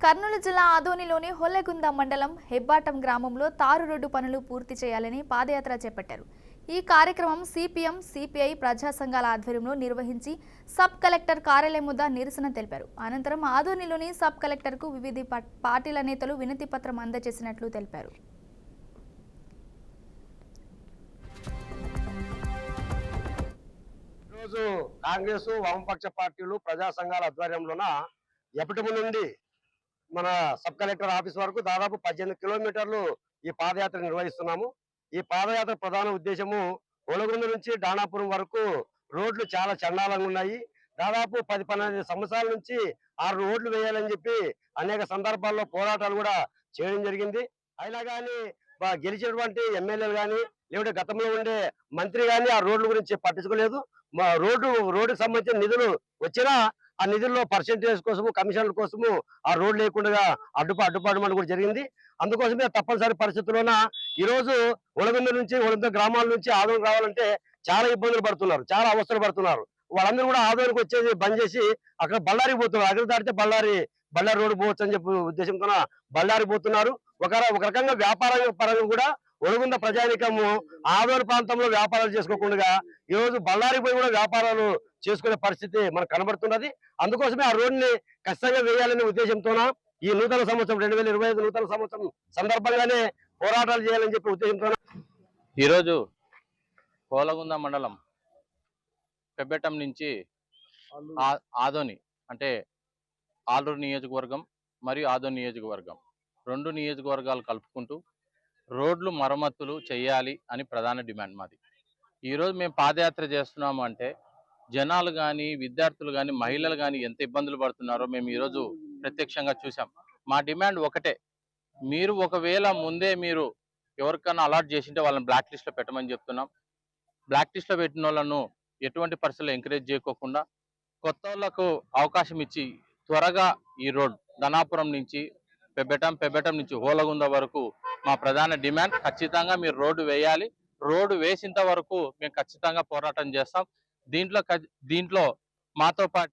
కర్నూలు జిల్లా ఆదోనిలోని హొల్లెగుంద మండలం హెబ్బాటం గ్రామంలో తారు రోడ్డు పనులు పూర్తి చేయాలని పాదయాత్ర చేపట్టారు. ఈ కార్యక్రమం సిపిఎం, సిపిఐ ప్రజా సంఘాల ఆధ్వర్యంలో నిర్వహించి సబ్ కలెక్టర్ కార్యాలయం వద్ద నిరసన తెలిపారు. అనంతరం ఆదోనిలోని సబ్ కలెక్టర్కు వివిధ పార్టీల నేతలు వినతి పత్రం అందజేసినట్లు తెలిపారు. ఈరోజు కాంగ్రెస్ వామపక్ష పార్టీలు ప్రజా సంఘాల ఆధ్వర్యంలోన ఎప్పటి నుండి మన సబ్ కలెక్టర్ ఆఫీస్ వరకు దాదాపు 18 కిలోమీటర్లు ఈ పాదయాత్ర నిర్వహిస్తున్నాము. ఈ పాదయాత్ర ప్రధాన ఉద్దేశము ఒలగొండ నుంచి డానాపురం వరకు రోడ్లు చాలా చండాలంగా ఉన్నాయి. దాదాపు 10-12 సంవత్సరాల నుంచి ఆ రోడ్లు వేయాలని చెప్పి అనేక సందర్భాల్లో పోరాటాలు కూడా చేయడం జరిగింది. అయినా కానీ గెలిచినటువంటి ఎమ్మెల్యేలు కానీ లేకుంటే గతంలో ఉండే మంత్రి కానీ ఆ రోడ్ల గురించి పట్టించుకోలేదు. రోడ్డుకు సంబంధించిన నిధులు వచ్చినా ఆ నిధుల్లో పర్సెంటేజ్ కోసము, కమిషన్ల కోసము ఆ రోడ్డు లేకుండా అడ్డుపడమని కూడా జరిగింది. అందుకోసమే తప్పనిసరి పరిస్థితుల్లోన ఈ రోజు ఒలగొంద గ్రామాల నుంచి ఆదోని రావాలంటే చాలా ఇబ్బందులు పడుతున్నారు, చాలా అవస్థలు పడుతున్నారు. వాళ్ళందరూ కూడా ఆదోనికి వచ్చేది బంద్ చేసి అక్కడ బళ్ళారికి పోతున్నారు. అక్కడ దాటితే బళ్ళారి రోడ్డు పోవచ్చు అని చెప్పి ఉద్దేశంతో బళ్ళారి పోతున్నారు. ఒక రకంగా వ్యాపార పరంగా కూడా ఒలగొంద ప్రజానికము ఆదోని ప్రాంతంలో వ్యాపారాలు చేసుకోకుండా ఈ రోజు బళ్ళారికి పోయి కూడా వ్యాపారాలు చేసుకునే పరిస్థితి మనకు కనబడుతున్నది. అందుకోసమే ఆ రోడ్డుని ఖచ్చితంగా వేయాలనే ఉద్దేశంతోన ఈ నూతన సంవత్సరం 2025 నూతన సంవత్సరం సందర్భంగానే పోరాటాలు చేయాలని చెప్పి ఉద్దేశంతో ఈరోజు కోలగుంద మండలం పెబ్బెటం నుంచి ఆదోని అంటే ఆలూరు నియోజకవర్గం మరియు ఆదోని నియోజకవర్గం రెండు నియోజకవర్గాలు కలుపుకుంటూ రోడ్లు మరమ్మతులు చేయాలి అని ప్రధాన డిమాండ్ మాది. ఈరోజు మేము పాదయాత్ర చేస్తున్నాము అంటే జనాలు కానీ, విద్యార్థులు కానీ, మహిళలు కానీ ఎంత ఇబ్బందులు పడుతున్నారో మేము ఈరోజు ప్రత్యక్షంగా చూసాం. మా డిమాండ్ ఒకటే, మీరు ఒకవేళ ముందే మీరు ఎవరికైనా అలాట్ చేసింటే వాళ్ళని బ్లాక్ లిస్ట్లో పెట్టమని చెప్తున్నాం. బ్లాక్ లిస్ట్లో పెట్టిన వాళ్ళను ఎటువంటి పరిస్థితుల్లో ఎంకరేజ్ చేయకోకుండా కొత్త వాళ్ళకు అవకాశం ఇచ్చి త్వరగా ఈ రోడ్ ధనాపురం నుంచి పెబ్బెటం నుంచి హోలగుంద వరకు మా ప్రధాన డిమాండ్. ఖచ్చితంగా మీరు రోడ్డు వేయాలి. రోడ్డు వేసేంత వరకు మేము ఖచ్చితంగా పోరాటం చేస్తాం. దీంట్లో మాతో పాటు